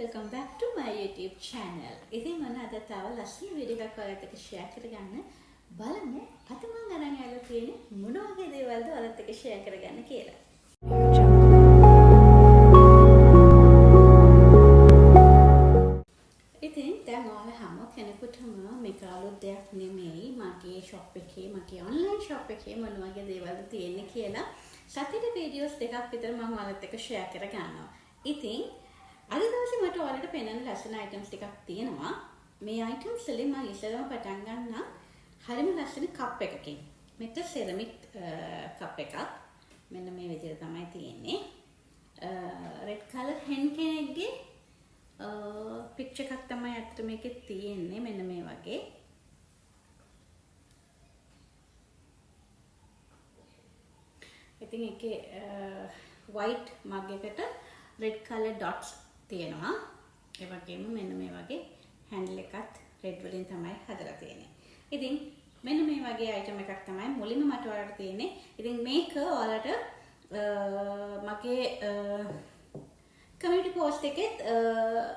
welcome back to my YouTube channel. ඉතින් මම අද තව ලස්සන වීඩියෝ එකක් ඔයාලත් එක්ක share කරගන්න බලමු. අද මම අරන් ආලා තියෙන්නේ මොන වගේ දේවල්ද ඔයාලත් එක්ක share කරගන්න කියලා. ඉතින් දැන් ඔයාලා හැම කෙනෙකුටම මේක අලුත් දෙයක් නෙමෙයි. මගේ shop එකේ මගේ online shop එකේ මොන වගේ දේවල්ද තියෙන්නේ කියලා සතියේ වීඩියෝස් දෙකක් විතර මම ඔයාලත් එක්ක share කරගන්නවා. ඉතින් අද දවසේ මට ඔයාලට පෙන්වන්න ලස්සන items ටිකක් තියෙනවා. මේ items වලින් මම ඉස්සෙල්ලාම පටන් ගන්නම්. හරිම ලස්සන cup එකකින්. මෙතන ceramic cup එකක්. මෙන්න මේ විදිහට තමයි තියෙන්නේ. red color hen කෙනෙක්ගේ picture එකක් තමයි අතට මේකේ තියෙන්නේ. මෙන්න මේ වගේ. ඉතින් ඒකේ white mug එකට red color dots තියෙනවා. ඒ වගේම මෙන්න මේ වගේ handle එකත් red වලින් තමයි හදලා තියෙන්නේ. ඉතින් මෙන්න මේ වගේ item එකක් තමයි මුලින්ම මට ඔයාලට තියෙන්නේ. ඉතින් මේක ඔයාලට මගේ community post එකෙත්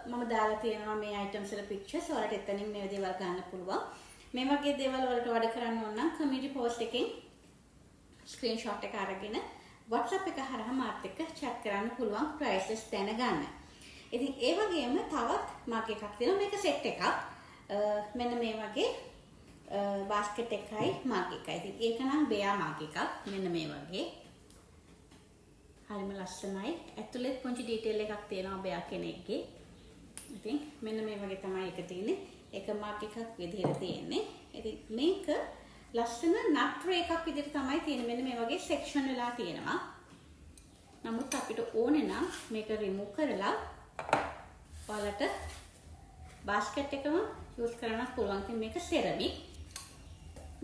මම දාලා තියෙනවා මේ items වල pictures. ඔයාලට එතනින් මේ දේවල් ගන්න පුළුවන්. මේ වගේ දේවල් වලට order කරන්න ඕන නම් community post එකෙන් screenshot එක අරගෙන WhatsApp එක හරහා මාත් එක්ක chat කරන්න පුළුවන් prices දැනගන්න. ඉතින් ඒ වගේම තවත් මාක් එකක් තියෙනවා. මේක set එකක්. මෙන්න මේ වගේ basket එකයි මාක් එකයි. ඉතින් ඒක නම් bear මාක් එකක්. මෙන්න මේ වගේ. හරිම ලස්සනයි. ඇතුළේ පුංචි detail එකක් තියෙනවා bear කෙනෙක්ගේ. ඉතින් මෙන්න මේ වගේ තමයි ඒක තියෙන්නේ. ඒක මාක් එකක් විදිහට තියෙන්නේ. ඉතින් මේක ලස්සන nut tray එකක් විදිහට තමයි තියෙන්නේ. මෙන්න මේ වගේ section වෙලා තියෙනවා. නමුත් අපිට ඕනේ නම් මේක remove කරලා ඔයාලට basket එකම use කරන්න පුළුවන්. ඉතින් මේක ceramic.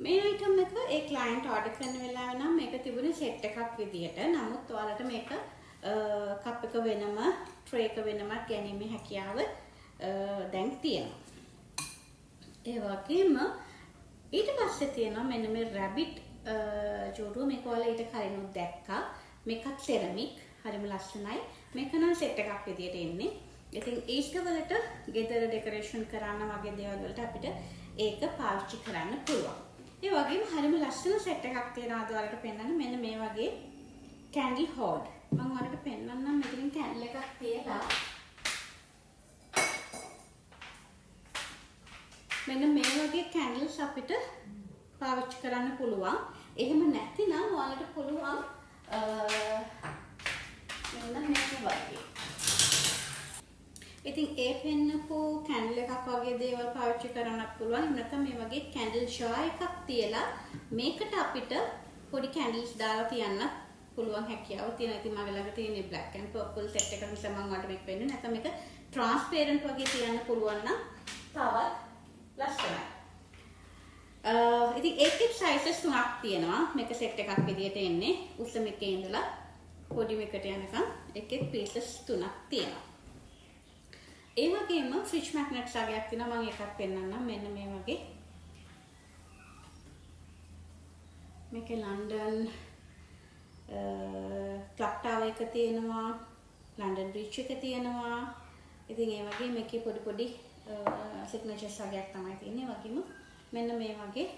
මේ item එක ඒ client order කරන වෙලාව නම් මේක තිබුණේ set එකක් විදිහට. නමුත් ඔයාලට මේක cup එක වෙනම tray එක වෙනම ගැනීමේ හැකියාව දැන් තියෙනවා. ඒ වගේම ඊට පස්සේ තියෙනවා මෙන්න මේ rabbit ජෝඩුව. මේක ඔයාලා ඊට කලිනුත් දැක්කා. මේකත් ceramic. හරිම ලස්සනයි. මේක නම් set එකක් විදියට එන්නේ. ඉතින් ඊස්ටර් වලට ගෙදර decoration කරන්න වගේ දේවල් වලට අපිට ඒක පාවිච්චි කරන්න පුළුවන්. ඒ වගේම හරිම ලස්සන set එකක් තියෙනවා අද ඔයාලට පෙන්වන්න. මෙන්න මේ වගේ candle hold. මම ඔයාලට පෙන්වන්නම් මෙතනින් candle එකක් තියලා. මෙන්න මේ වගේ candles අපිට පාවිච්චි කරන්න පුළුවන්. එහෙම නැතිනම් ඔයාලට පුළුවන් මෙන්න මේක වගේ. ඉතින් ඒ පෙන්නපු candle එකක් වගේ දේවල් පාවිච්චි කරන්නත් පුළුවන්. නැත්නම් මේ වගේ candle jar එකක් තියලා මේකට අපිට පොඩි candles දාලා තියන්න පුළුවන් හැකියාව තියෙනවා. ඉතින් මගේ ළඟ තියෙන black and purple set එක නිසා මම ඔයාලට මේක පෙන්නුවේ. නැත්නම් මේක transparent වගේ තියන්න පුළුවන් නම් තවත් ලස්සනයි. ඉතින් ඒකේ sizes තුනක් තියෙනවා. මේක set එකක් විදියට එන්නේ. උස මේකේ ඉඳලා පොඩි මේකට යනකම් ඒකේ pieces තුනක් තියෙනවා. ඒ වගේම fridge magnet සාගයක් තියෙනවා. මම එකක් පෙන්නන්නම්. මෙන්න මේ වගේ. මේකේ London clock tower එක තියෙනවා. London Bridge එක තියෙනවා. ඉතින් ඒ වගේ මේකේ පොඩි signature සාගයක් තමයි තියෙන්නේ. වගේම මෙන්න මේ වගේ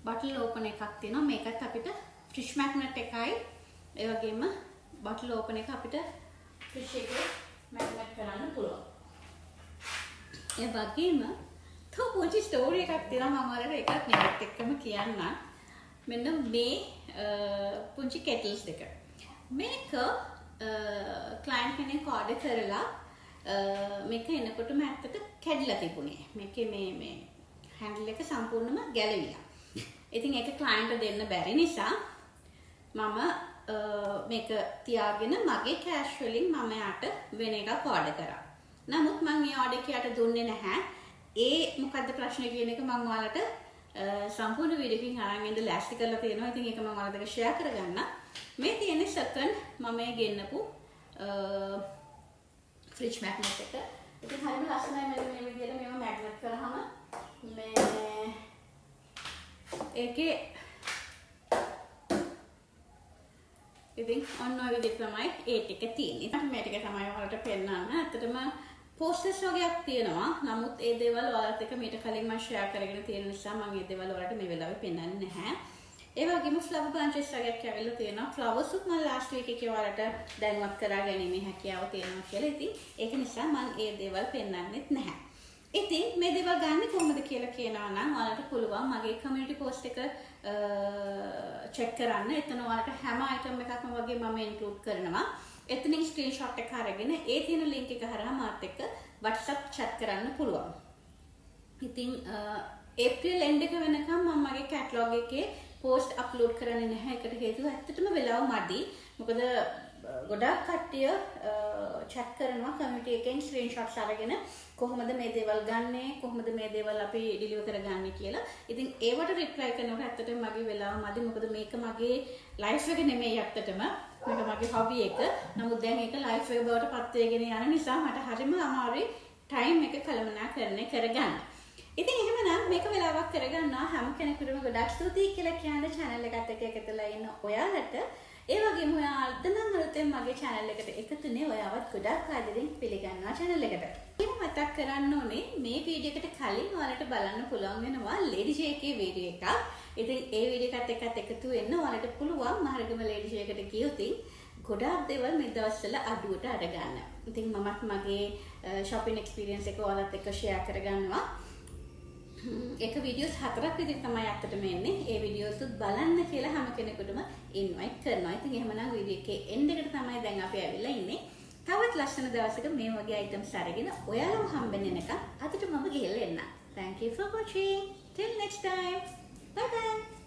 bottle open එකක් තියෙනවා. මේකත් අපිට fridge magnet එකයි ඒ වගේම bottle open එක අපිට fridge එකේ magnet කරන්න පුළුවන්. ඒ වගේම තව පොඩි story එකක් තියෙනවා. මම ඔයාලට ඒකත් මේකත් එක්කම කියන්නම්. මෙන්න මේ පුංචි kettles දෙක. මේක client කෙනෙක් order කරලා මේක එනකොටම ඇත්තට කැඩිලා තිබුණේ. මේකේ මේ handle එක සම්පූර්ණයෙන්ම ගැලවිලා. ඉතින් ඒක client දෙන්න බැරි නිසා මම මේක තියාගෙන මගේ cash වලින් මම යාට වෙන එකක් order කරා. නමුත් මම මේ order එක යාට දුන්නේ නැහැ. ඒ මොකද්ද ප්‍රශ්නේ කියන එක මම ඔයාලට සම්පූර්ණ වීඩියෝ එකකින් අරන් ඉඳලා ලෑස්ති කරලා තියෙනවා. ඉතින් ඒක මම ඔයාලට එක්ක share කරගන්න. මේ තියෙන්නේ second මම මේ ගෙන්නපු fridge magnet එක. ඉතින් හරියම ලස්සනයි. මෙන්න මේ විදිහට මේව magnet කරාම මේ ඒකේ ඉතින් ඔන්න ඔය විදිහට තමයි ඒ ටික තියෙන්නේ. මේ ටික තමයි ඔයාලට පෙන්නන්න. ගන්න. ඇත්තටම පෝස්ටර්ස් වගේක් තියෙනවා. නමුත් ඒ දේවල් ඔයාලත් එක්ක මීට කලින් මම ෂෙයා කරගෙන තියෙන නිසා මම ඒ දේවල් ඔයාලට මේ වෙලාවේ පෙන්නන්නේ නැහැ. ඒ වගේම ෆ්ලවර් බන්චස් වගේක් ඇවිල්ලා තියෙනවා. ෆ්ලවර්ස් උත් මම ලාස්ට් වීක් එකේ ඔයාලට දැනුවත් කරා ගැනීමේ හැකියාව තියෙනවා කියලා. ඉතින් ඒක නිසා මම ඒ දේවල් පෙන්නන්නෙත් නැහැ. ඉතින් මේ දේවල් ගන්න කොහොමද කියලා කියනවා නම් ඔයාලට පුළුවන් මගේ කමියුනිටි පෝස්ට් එක චෙක් කරන්න. එතන ඔයාලට හැම අයිටම් එකක්ම වගේ මම ඉන්ක්ලූඩ් කරනවා. එතනින් ස්ක්‍රීන්ෂොට් එක අරගෙන ඒ තියෙන ලින්ක් එක හරහා මාත් එක්ක WhatsApp chat කරන්න පුළුවන්. ඉතින් ඒප්‍රිල් එන්ඩ් එක වෙනකම් මම මගේ කැටලොග් එකේ පෝස්ට් අප්ලෝඩ් කරන්නේ නැහැ. ඒකට හේතුව ඇත්තටම වෙලාව මදි. මොකද ගොඩාක් කට්ටිය chat කරනවා කමියුනිටි එකෙන් ස්ක්‍රීන්ෂොට්ස් අරගෙන කොහොමද මේ දේවල් ගන්නෙ, කොහොමද මේ දේවල් අපි ඩිලිවර් කරගන්නේ කියලා. ඉතින් ඒවට රිප්ලයි කරනකොට ඇත්තටම මගේ වෙලාව මදි. මොකද මේක මගේ ලයිෆ් එක නෙමෙයි ඇත්තටම. මේක මගේ හොබි එක. නමුත් දැන් ඒක ලයිෆ් එක බවට පත් වෙගෙන යන නිසා මට හරිම අමාරුයි ටයිම් එක කළමනාකරණය කරගන්න. ඉතින් එහෙමනම් මේක වෙලාවක් කරගන්නවා. හැම කෙනෙකුටම ගොඩාක් ස්තුතියි කියලා කියන channel එකත් එක්ක එකතුලා ඉන්න ඔයාලට. ඒ වගේම ඔයාලට නම් අලුතෙන් මගේ channel එකට එකතුනේ ඔයාවත් ගොඩාක් ආදරෙන් පිළිගන්නවා channel එකට. ඉතින් මතක් කරන්න ඕනේ මේ වීඩියෝ එකට කලින් ඔයාලට බලන්න පුළුවන් වෙනවා Lady J එකේ වීඩියෝ එකක්. ඉතින් ඒ වීඩියෝ එකත් එකතු වෙන්න ඔයාලට පුළුවන් මහරගම Lady J එකට ගියොත් ගොඩාක් දේවල් මේ දවස්වල අඩුවට අරගන්න. ඉතින් මමත් මගේ shopping experience එක ඔයාලත් එක්ක share කරගන්නවා. එක වීඩියෝස් 4ක් විතර තමයි අත්තටම එන්නේ. ඒ වීඩියෝස් උත් බලන්න කියලා හැම කෙනෙකුටම ඉන්වයිට් කරනවා. ඉතින් එහෙමනම් වීඩියෝ එකේ එන්ඩ් එකට තමයි දැන් අපි ඇවිල්ලා ඉන්නේ. තවත් ලස්සන දවසක මේ වගේ items අරගෙන ඔයාලව හම්බෙන්න එනකම් අදට මම ගිහලා එන්න. Thank you for watching. Till next time. Bye bye.